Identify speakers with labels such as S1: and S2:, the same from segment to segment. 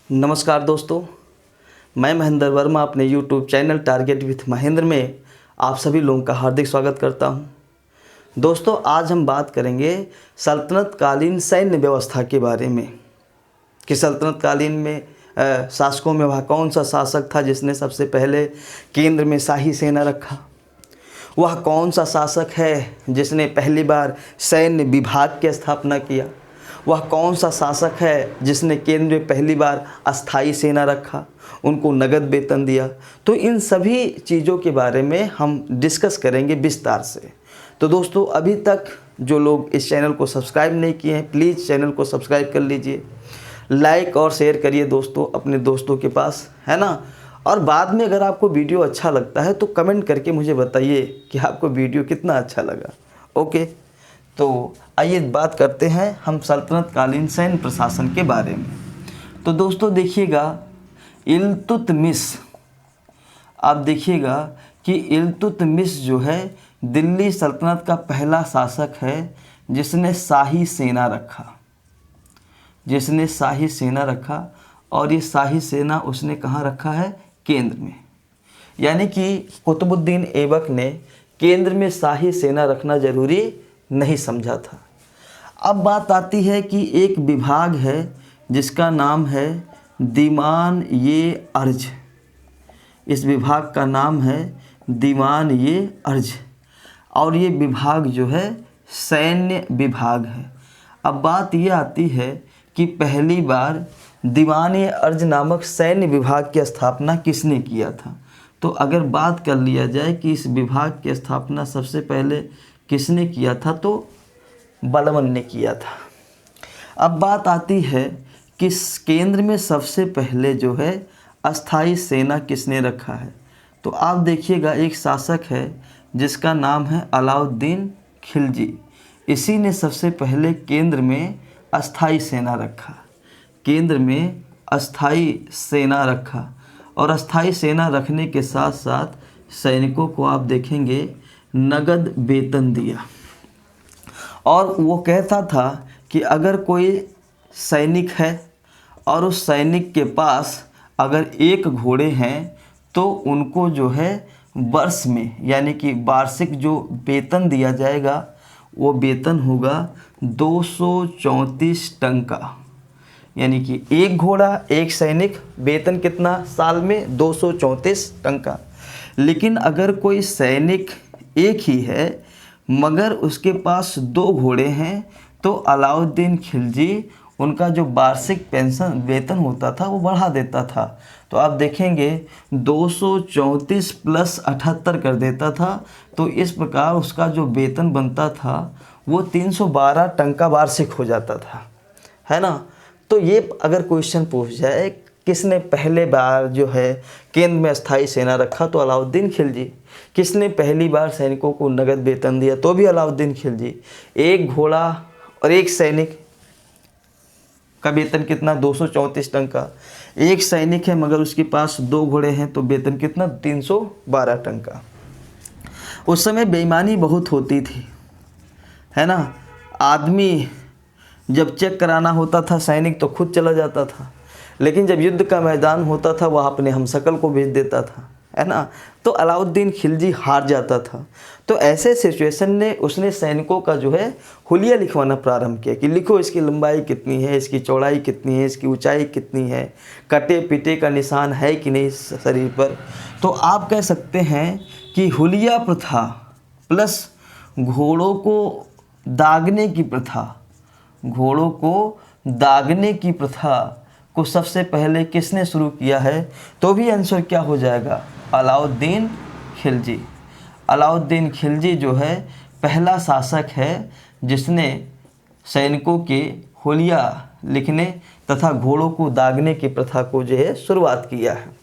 S1: नमस्कार दोस्तों, मैं महेंद्र वर्मा अपने YouTube channel target with Mahendra में आप सभी लोगों का हार्दिक स्वागत करता हूं। दोस्तों, आज हम बात करेंगे सल्तनत कालीन सैन्य व्यवस्था के बारे में कि सल्तनत कालीन में शासकों में वह कौन सा शासक था जिसने सबसे पहले केंद्र में शाही सेना रखा। वह कौन सा शासक है जिसने पहली बार सैन्य विभाग की स्थापना किया। वह कौन सा शासक है जिसने केंद्र में पहली बार अस्थाई सेना रखा, उनको नगद वेतन दिया। तो इन सभी चीज़ों के बारे में हम डिस्कस करेंगे विस्तार से। तो दोस्तों, अभी तक जो लोग इस चैनल को सब्सक्राइब नहीं किए हैं, प्लीज़ चैनल को सब्सक्राइब कर लीजिए, लाइक और शेयर करिए दोस्तों अपने दोस्तों के पास, है ना। और बाद में अगर आपको वीडियो अच्छा लगता है तो कमेंट करके मुझे बताइए कि आपको वीडियो कितना अच्छा लगा। ओके, तो आइए बात करते हैं हम सल्तनत कालीन सैन्य प्रशासन के बारे में। तो दोस्तों देखिएगा, इल्तुतमिश, आप देखिएगा कि इल्तुतमिश जो है दिल्ली सल्तनत का पहला शासक है जिसने शाही सेना रखा, और ये शाही सेना उसने कहाँ रखा है? केंद्र में। यानी कि कुतुबुद्दीन ऐबक ने केंद्र में शाही सेना रखना जरूरी नहीं समझा था। अब बात आती है कि एक विभाग है जिसका नाम है दीवान-ए-अर्ज। इस विभाग का नाम है दीवान-ए-अर्ज और ये विभाग जो है सैन्य विभाग है। अब बात ये आती है कि पहली बार दीवान-ए-अर्ज नामक सैन्य विभाग की स्थापना किसने किया था। तो अगर बात कर लिया जाए कि इस विभाग की स्थापना सबसे पहले किसने किया था, तो बलबन ने किया था। अब बात आती है कि केंद्र में सबसे पहले जो है अस्थाई सेना किसने रखा है। तो आप देखिएगा, एक शासक है जिसका नाम है अलाउद्दीन खिलजी। इसी ने सबसे पहले केंद्र में अस्थाई सेना रखा, केंद्र में अस्थाई सेना रखा। और अस्थाई सेना रखने के साथ साथ सैनिकों को आप देखेंगे नगद वेतन दिया। और वो कहता था कि अगर कोई सैनिक है और उस सैनिक के पास अगर 1 घोड़े हैं तो उनको जो है वर्ष में, यानी कि वार्षिक जो वेतन दिया जाएगा वो वेतन होगा 234 टंका। यानी कि 1 घोड़ा 1 सैनिक, वेतन कितना साल में? 234 टंका। लेकिन अगर कोई सैनिक एक ही है मगर उसके पास 2 घोड़े हैं तो अलाउद्दीन खिलजी उनका जो वार्षिक पेंशन वेतन होता था वो बढ़ा देता था। तो आप देखेंगे 234 प्लस 78 कर देता था। तो इस प्रकार उसका जो वेतन बनता था वो 312 टंका वार्षिक हो जाता था, है ना। तो ये अगर क्वेश्चन पूछ जाए किसने पहले बार जो है केंद्र में अस्थाई सेना रखा, तो अलाउद्दीन खिलजी। किसने पहली बार सैनिकों को नगद वेतन दिया, तो भी अलाउद्दीन खिलजी। 1 घोड़ा और 1 सैनिक का वेतन कितना? 234 टंका। 1 सैनिक है मगर उसके पास 2 घोड़े हैं तो वेतन कितना? 312 टंका। उस समय बेईमानी बहुत होती थी, है ना। आदमी जब चेक कराना होता था सैनिक तो खुद चला जाता था, लेकिन जब युद्ध का मैदान होता था वह अपने हमशक्ल को भेज देता था, है ना। तो अलाउद्दीन खिलजी हार जाता था। तो ऐसे सिचुएशन ने उसने सैनिकों का जो है हुलिया लिखवाना प्रारंभ किया कि लिखो इसकी लंबाई कितनी है, इसकी चौड़ाई कितनी है, इसकी ऊंचाई कितनी है, कटे पिटे का निशान है कि नहीं शरीर पर। तो आप कह सकते हैं कि हुलिया प्रथा प्लस घोड़ों को दागने की प्रथा को सबसे पहले किसने शुरू किया है, तो भी आंसर क्या हो जाएगा? अलाउद्दीन खिलजी। अलाउद्दीन खिलजी जो है पहला शासक है जिसने सैनिकों के हुलिया लिखने तथा घोड़ों को दागने की प्रथा को जो है शुरुआत किया है।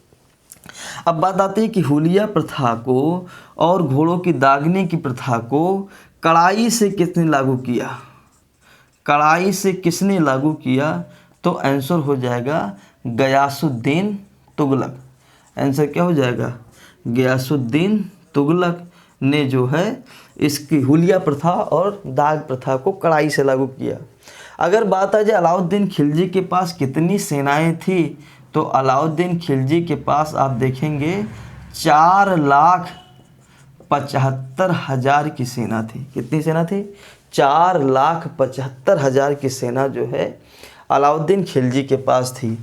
S1: अब बात आती है कि हुलिया प्रथा को और घोड़ों की दागने की प्रथा को कड़ाई से किसने लागू किया? कड़ाई से किसने लागू किया? तो आंसर हो जाएगा गयासुद्दीन तुगलक। आंसर क्या हो जाएगा? गयासुद्दीन तुगलक ने जो है इसकी हुलिया प्रथा और दाग प्रथा को कड़ाई से लागू किया। अगर बात आ जाए अलाउद्दीन खिलजी के पास कितनी सेनाएं थी, तो अलाउद्दीन खिलजी के पास आप देखेंगे 4,75,000 की सेना थी। कितनी सेना थी? 4,75,000 की सेना जो है अलाउद्दीन खिलजी के पास थी।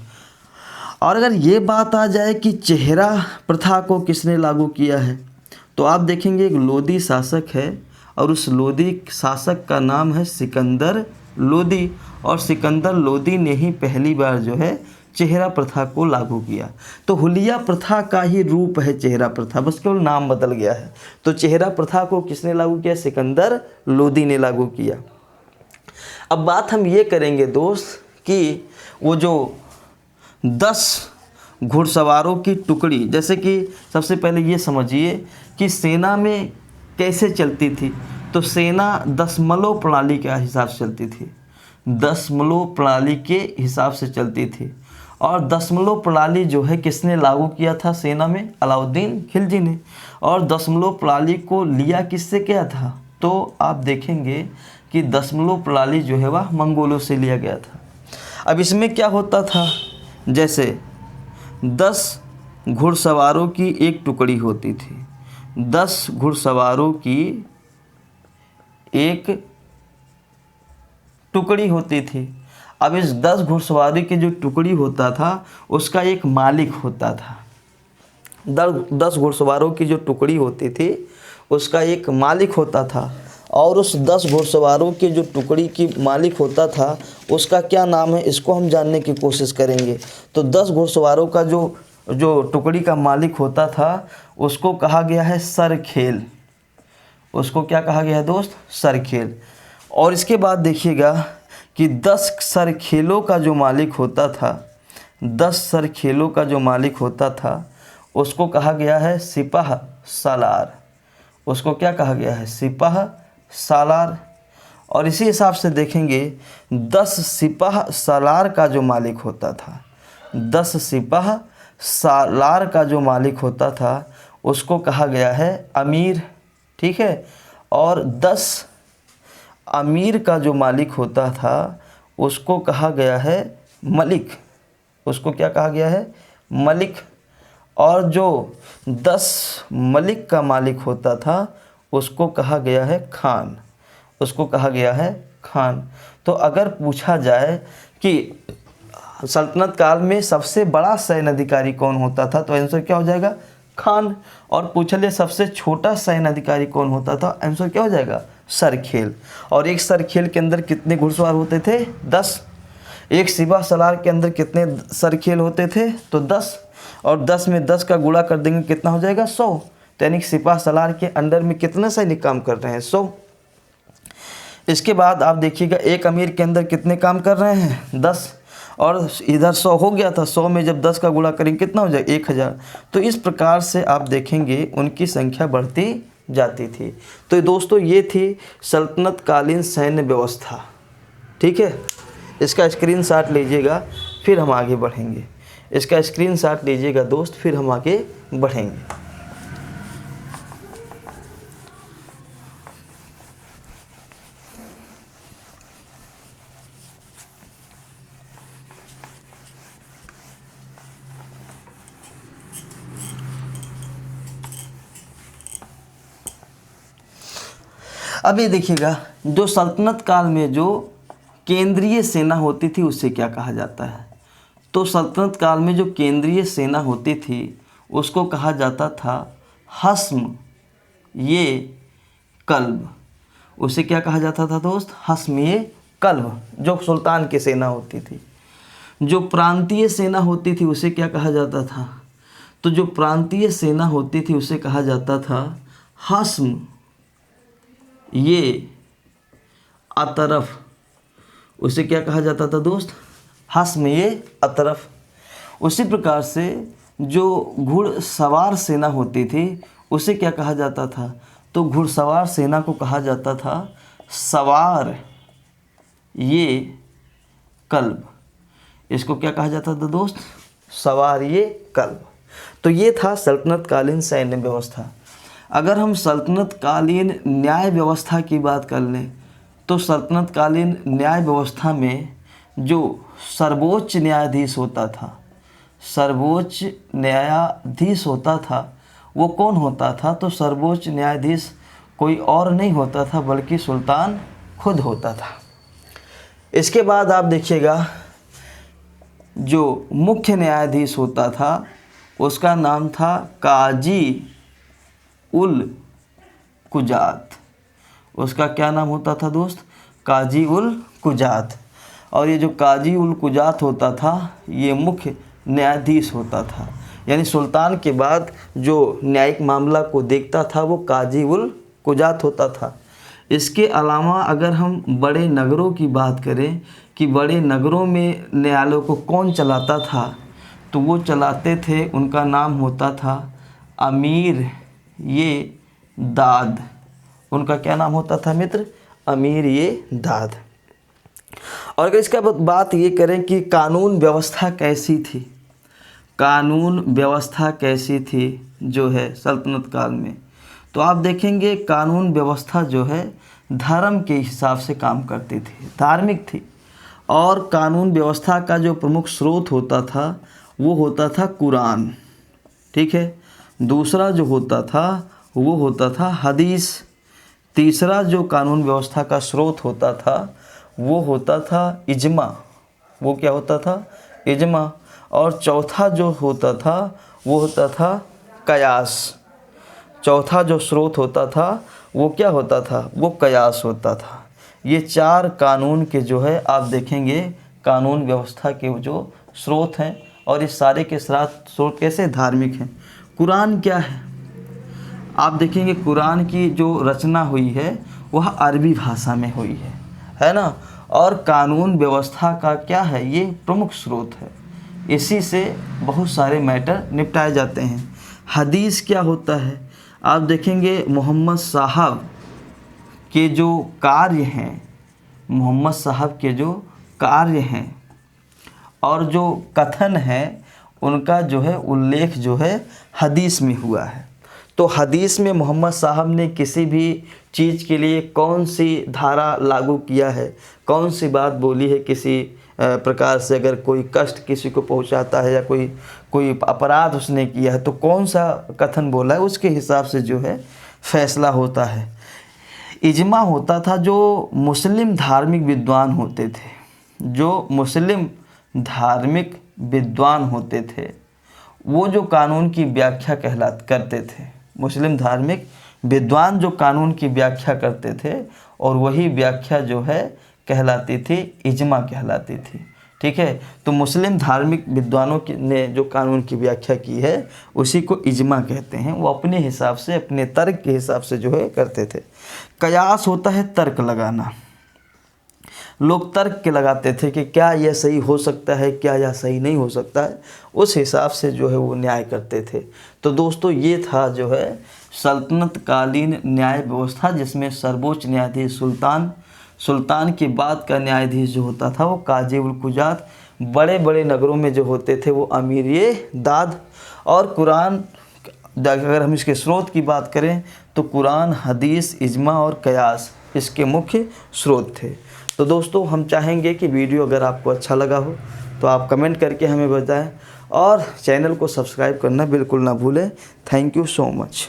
S1: और अगर ये बात आ जाए कि चेहरा प्रथा को किसने लागू किया है, तो आप देखेंगे एक लोदी शासक है और उस लोदी शासक का नाम है सिकंदर लोदी, और सिकंदर लोदी ने ही पहली बार जो है चेहरा प्रथा को लागू किया। तो हुलिया प्रथा का ही रूप है चेहरा प्रथा, बस केवल नाम बदल गया है। तो चेहरा प्रथा को किसने लागू किया? सिकंदर लोदी ने लागू किया। अब बात हम ये करेंगे दोस्त कि वो जो 10 घुड़सवारों की टुकड़ी, जैसे कि सबसे पहले ये समझिए कि सेना में कैसे चलती थी। तो सेना दशमलव प्रणाली के हिसाब से चलती थी, दशमलव प्रणाली के हिसाब से चलती थी। और दशमलव प्रणाली जो है किसने लागू किया था सेना में? अलाउद्दीन खिलजी ने। और दशमलव प्रणाली को लिया किससे किया था? तो आप देखेंगे कि दशमलव प्रणाली जो है वह मंगोलों से लिया गया था। अब इसमें क्या होता था, जैसे 10 घुड़सवारों की एक टुकड़ी होती थी, 10 घुड़सवारों की एक टुकड़ी होती थी। अब इस 10 घुड़सवारी की जो टुकड़ी होता था उसका एक मालिक होता था। 10 घुड़सवारों की जो टुकड़ी होती थी उसका एक मालिक होता था, और उस 10 घुड़सवारों की जो टुकड़ी की मालिक होता था उसका क्या नाम है, इसको हम जानने की कोशिश करेंगे। तो 10 घुड़सवारों का जो टुकड़ी का मालिक होता था उसको कहा गया है सरखेल। उसको क्या कहा गया है दोस्त? सरखेल। और इसके बाद देखिएगा कि 10 सरखेलों का जो मालिक होता था, 10 सरखेलों का जो मालिक होता था उसको कहा गया है सिपाह सालार। उसको क्या कहा गया है? सिपाह सालार। और इसी हिसाब से देखेंगे 10 सिपाह सालार का जो मालिक होता था, 10 सिपाह सालार का जो मालिक होता था उसको कहा गया है अमीर। ठीक है। और 10 अमीर का जो मालिक होता था उसको कहा गया है मलिक। उसको क्या कहा गया है? मलिक। और जो 10 मलिक का मालिक होता था उसको कहा गया है खान। उसको कहा गया है खान। तो अगर पूछा जाए कि सल्तनत काल में सबसे बड़ा सैन्य अधिकारी कौन होता था, तो आंसर क्या हो जाएगा? खान। और पूछ ले सबसे छोटा सैन्य अधिकारी कौन होता था, आंसर क्या हो जाएगा? सरखेल। और एक सरखेल के अंदर कितने घुड़सवार होते थे? 10। एक सिपाह सालार के अंदर कितने सरखेल होते थे? तो 10। और 10 में 10 का गुणा कर देंगे कितना हो जाएगा? 100। तो यानी सिपाह सालार के अंडर में कितने सैनिक काम कर रहे हैं? 100। इसके बाद आप देखिएगा एक अमीर के अंदर कितने काम कर रहे हैं? 10। और इधर 100 हो गया था, 100 में जब 10 का गुणा करेंगे कितना हो जाएगा? 1000। तो इस प्रकार से आप देखेंगे उनकी संख्या बढ़ती जाती थी। तो दोस्तों ये थी सल्तनत कालीन सैन्य व्यवस्था। ठीक है, इसका स्क्रीनशॉट लीजिएगा फिर हम आगे बढ़ेंगे। इसका स्क्रीनशॉट लीजिएगा दोस्त, फिर हम आगे बढ़ेंगे। अब ये देखिएगा जो सल्तनत काल में जो केंद्रीय सेना होती थी उसे क्या कहा जाता है? तो सल्तनत काल में जो केंद्रीय सेना होती थी उसको कहा जाता था हस्म ये कल्ब। उसे क्या कहा जाता था दोस्त? हस्म ये कल्ब, जो सुल्तान की सेना होती थी। जो प्रांतीय सेना होती थी उसे क्या कहा जाता था? तो जो प्रांतीय सेना होती थी उसे कहा जाता था हस्म ये अतरफ। उसे क्या कहा जाता था दोस्त? हस्म ये अतरफ। उसी प्रकार से जो घुड़सवार सेना होती थी उसे क्या कहा जाता था? तो घुड़सवार सेना को कहा जाता था सवार ये कल्ब। इसको क्या कहा जाता था दोस्त? सवार ये कल्ब। तो ये था सल्तनत कालीन सैन्य व्यवस्था। अगर हम सल्तनत कालीन न्याय व्यवस्था की बात कर लें तो सल्तनतकालीन न्याय व्यवस्था में जो सर्वोच्च न्यायाधीश होता था, सर्वोच्च न्यायाधीश होता था, वो कौन होता था? तो सर्वोच्च न्यायाधीश कोई और नहीं होता था बल्कि सुल्तान खुद होता था। इसके बाद आप देखिएगा जो मुख्य न्यायाधीश होता था उसका नाम था काजी उल कुजात। उसका क्या नाम होता था दोस्त? काजी उल कुजात। और ये जो काजी उल कुजात होता था ये मुख्य न्यायाधीश होता था, यानी सुल्तान के बाद जो न्यायिक मामला को देखता था वो काजी उल कुजात होता था। इसके अलावा अगर हम बड़े नगरों की बात करें कि बड़े नगरों में न्यायालयों को कौन चलाता था, तो वो चलाते थे, उनका नाम होता था अमीर ये दाद। उनका क्या नाम होता था मित्र? अमीर ये दाद। और अगर इसका बात ये करें कि कानून व्यवस्था कैसी थी, कानून व्यवस्था कैसी थी जो है सल्तनत काल में, तो आप देखेंगे कानून व्यवस्था जो है धर्म के हिसाब से काम करती थी, धार्मिक थी। और कानून व्यवस्था का जो प्रमुख स्रोत होता था वो होता था कुरान, ठीक है। दूसरा जो होता था वो होता था हदीस। तीसरा जो कानून व्यवस्था का स्रोत होता था वो होता था इजमा। वो क्या होता था? इजमा। और चौथा जो होता था वो होता था कयास। चौथा जो स्रोत होता था वो क्या होता था? वो कयास होता था। ये चार कानून के जो है आप देखेंगे कानून व्यवस्था के जो स्रोत हैं, और इस सारे के स्रोत कैसे? धार्मिक हैं। कुरान क्या है? आप देखेंगे कुरान की जो रचना हुई है वह अरबी भाषा में हुई है ना। और कानून व्यवस्था का क्या है? ये प्रमुख स्रोत है, इसी से बहुत सारे मैटर निपटाए जाते हैं। हदीस क्या होता है? आप देखेंगे मोहम्मद साहब के जो कार्य हैं, मोहम्मद साहब के जो कार्य हैं और जो कथन है उनका जो है उल्लेख जो है हदीस में हुआ है। तो हदीस में मोहम्मद साहब ने किसी भी चीज़ के लिए कौन सी धारा लागू किया है, कौन सी बात बोली है, किसी प्रकार से अगर कोई कष्ट किसी को पहुंचाता है या कोई अपराध उसने किया है तो कौन सा कथन बोला है, उसके हिसाब से जो है फैसला होता है। इजमा होता था जो मुस्लिम धार्मिक विद्वान होते थे, जो मुस्लिम धार्मिक विद्वान होते थे वो जो कानून की व्याख्या करते थे। मुस्लिम धार्मिक विद्वान जो कानून की व्याख्या करते थे और वही व्याख्या जो है कहलाती थी इजमा कहलाती थी, ठीक है। तो मुस्लिम धार्मिक विद्वानों ने जो कानून की व्याख्या की है उसी को इजमा कहते हैं। वो अपने हिसाब से, अपने तर्क के हिसाब से जो है करते थे। कयास होता है तर्क लगाना। लोग तर्क के लगाते थे कि क्या यह सही हो सकता है, क्या यह सही नहीं हो सकता है, उस हिसाब से जो है वो न्याय करते थे। तो दोस्तों ये था जो है सल्तनत कालीन न्याय व्यवस्था, जिसमें सर्वोच्च न्यायाधीश सुल्तान के बाद का न्यायाधीश जो होता था वो काजी उल कुजात, बड़े बड़े नगरों में जो होते थे वो अमीर ये दाद। और कुरान, अगर हम इसके स्रोत की बात करें तो कुरान, हदीस, इजमा और कयास इसके मुख्य स्रोत थे। तो दोस्तों हम चाहेंगे कि वीडियो अगर आपको अच्छा लगा हो तो आप कमेंट करके हमें बताएं और चैनल को सब्सक्राइब करना बिल्कुल ना भूलें। Thank you so much.